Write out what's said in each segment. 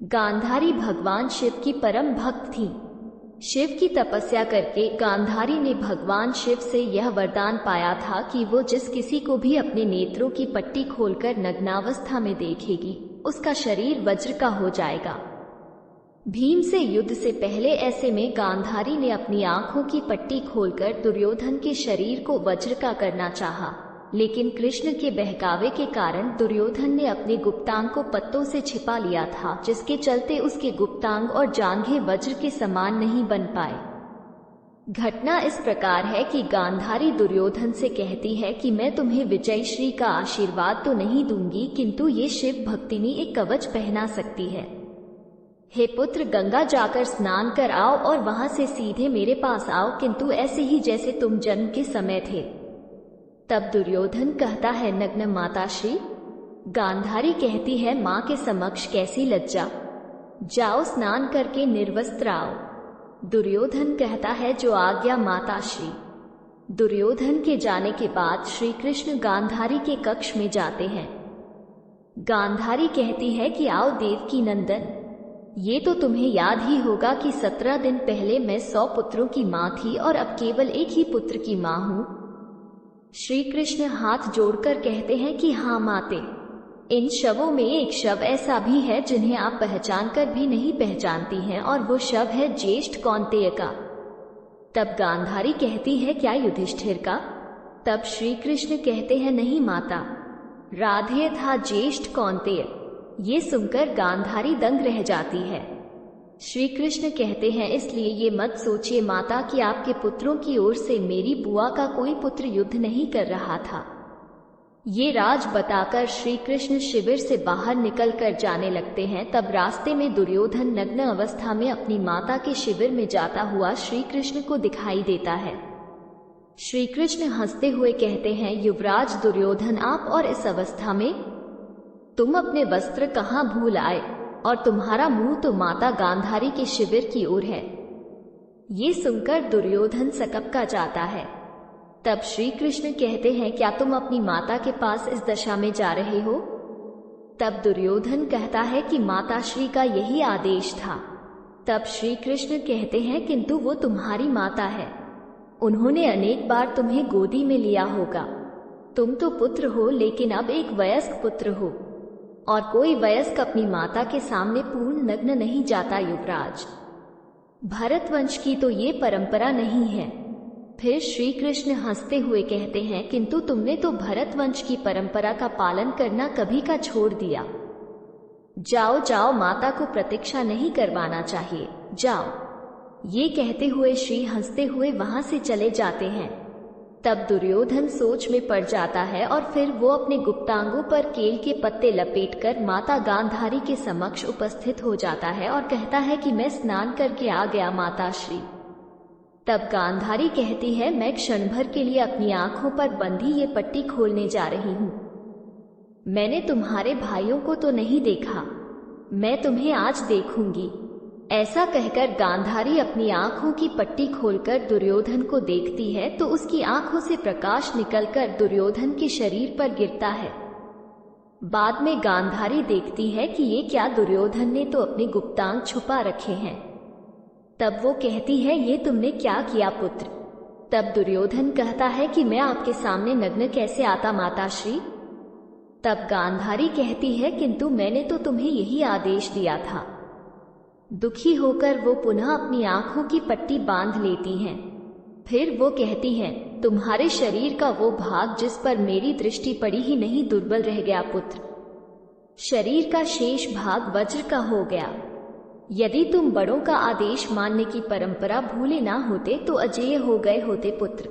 गांधारी भगवान शिव की परम भक्त थी। शिव की तपस्या करके गांधारी ने भगवान शिव से यह वरदान पाया था कि वो जिस किसी को भी अपने नेत्रों की पट्टी खोलकर नग्नावस्था में देखेगी, उसका शरीर वज्र का हो जाएगा। भीम से युद्ध से पहले ऐसे में गांधारी ने अपनी आंखों की पट्टी खोलकर दुर्योधन के शरीर को वज्र का करना चाहा, लेकिन कृष्ण के बहकावे के कारण दुर्योधन ने अपने गुप्तांग को पत्तों से छिपा लिया था, जिसके चलते उसके गुप्तांग और जांघें वज्र के समान नहीं बन पाए। घटना इस प्रकार है कि गांधारी दुर्योधन से कहती है कि मैं तुम्हें विजय श्री का आशीर्वाद तो नहीं दूंगी, किंतु ये शिव भक्तिनी एक कवच पहना सकती है। हे पुत्र, गंगा जाकर स्नान कर आओ और वहां से सीधे मेरे पास आओ, किंतु ऐसे ही जैसे तुम जन्म के समय थे। तब दुर्योधन कहता है, नग्न माताश्री। गांधारी कहती है, माँ के समक्ष कैसी लज्जा, जाओ स्नान करके निर्वस्त्र आओ। दुर्योधन कहता है, जो आज्ञा माताश्री। दुर्योधन के जाने के बाद श्री कृष्ण गांधारी के कक्ष में जाते हैं। गांधारी कहती है कि आओ देवकी नंदन, ये तो तुम्हें याद ही होगा कि 17 दिन पहले मैं 100 पुत्रों की माँ थी और अब केवल एक ही पुत्र की माँ हूँ। श्री कृष्ण हाथ जोड़कर कहते हैं कि हाँ माते, इन शवों में एक शव ऐसा भी है जिन्हें आप पहचान कर भी नहीं पहचानती हैं, और वो शव है ज्येष्ठ कौन्तेय का। तब गांधारी कहती है, क्या युधिष्ठिर का? तब श्री कृष्ण कहते हैं, नहीं माता, राधेय था ज्येष्ठ कौन्तेय। ये सुनकर गांधारी दंग रह जाती है। श्री कृष्ण कहते हैं, इसलिए ये मत सोचिए माता कि आपके पुत्रों की ओर से मेरी बुआ का कोई पुत्र युद्ध नहीं कर रहा था। ये राज बताकर श्री कृष्ण शिविर से बाहर निकल कर जाने लगते हैं। तब रास्ते में दुर्योधन नग्न अवस्था में अपनी माता के शिविर में जाता हुआ श्री कृष्ण को दिखाई देता है। श्री कृष्ण हंसते हुए कहते हैं, युवराज दुर्योधन, आप और इस अवस्था में? तुम अपने वस्त्र कहाँ भूल आए, और तुम्हारा मुंह तो माता गांधारी के शिविर की ओर है। ये सुनकर दुर्योधन सकपका जाता है। तब श्री कृष्ण कहते हैं, क्या तुम अपनी माता के पास इस दशा में जा रहे हो? तब दुर्योधन कहता है कि माताश्री का यही आदेश था। तब श्री कृष्ण कहते हैं, किंतु वो तुम्हारी माता है, उन्होंने अनेक बार तुम्हें गोदी में लिया होगा। तुम तो पुत्र हो, लेकिन अब एक वयस्क पुत्र हो, और कोई वयस्क अपनी माता के सामने पूर्ण नग्न नहीं जाता युवराज। भरतवंश की तो ये परंपरा नहीं है। फिर श्री कृष्ण हंसते हुए कहते हैं, किंतु तुमने तो भरतवंश की परंपरा का पालन करना कभी का छोड़ दिया। जाओ जाओ, माता को प्रतीक्षा नहीं करवाना चाहिए, जाओ। ये कहते हुए श्री हंसते हुए वहां से चले जाते हैं। तब दुर्योधन सोच में पड़ जाता है और फिर वो अपने गुप्तांगों पर केल के पत्ते लपेटकर माता गांधारी के समक्ष उपस्थित हो जाता है और कहता है कि मैं स्नान करके आ गया माताश्री। तब गांधारी कहती है, मैं क्षण भर के लिए अपनी आंखों पर बंधी ये पट्टी खोलने जा रही हूँ। मैंने तुम्हारे भाइयों को तो नहीं देखा, मैं तुम्हें आज देखूंगी। ऐसा कहकर गांधारी अपनी आंखों की पट्टी खोलकर दुर्योधन को देखती है तो उसकी आंखों से प्रकाश निकलकर दुर्योधन के शरीर पर गिरता है। बाद में गांधारी देखती है कि ये क्या, दुर्योधन ने तो अपने गुप्तांग छुपा रखे हैं। तब वो कहती है, ये तुमने क्या किया पुत्र? तब दुर्योधन कहता है कि मैं आपके सामने नग्न कैसे आता माताश्री? तब गांधारी कहती है, किंतु मैंने तो तुम्हें यही आदेश दिया था। दुखी होकर वो पुनः अपनी आंखों की पट्टी बांध लेती हैं। फिर वो कहती हैं, तुम्हारे शरीर का वो भाग जिस पर मेरी दृष्टि पड़ी ही नहीं दुर्बल रह गया पुत्र, शरीर का शेष भाग वज्र का हो गया। यदि तुम बड़ों का आदेश मानने की परंपरा भूले ना होते तो अजेय हो गए होते पुत्र।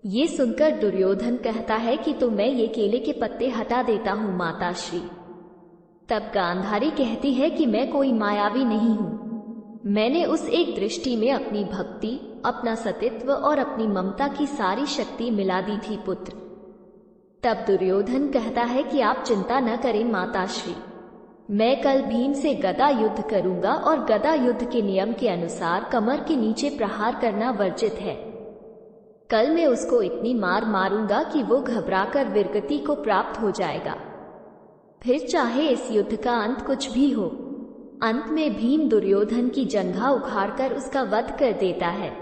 ये सुनकर दुर्योधन कहता है कि तो मैं ये केले के पत्ते हटा देता हूँ माताश्री। तब गांधारी कहती है कि मैं कोई मायावी नहीं हूँ, मैंने उस एक दृष्टि में अपनी भक्ति, अपना सतीत्व और अपनी ममता की सारी शक्ति मिला दी थी पुत्र। तब दुर्योधन कहता है कि आप चिंता न करें माताश्री, मैं कल भीम से गदा युद्ध करूंगा और गदा युद्ध के नियम के अनुसार कमर के नीचे प्रहार करना वर्जित है। कल मैं उसको इतनी मार मारूंगा कि वो घबराकर वीरगति को प्राप्त हो जाएगा। फिर चाहे इस युद्ध का अंत कुछ भी हो, अंत में भीम दुर्योधन की जंघा उखाड़कर उसका वध कर देता है।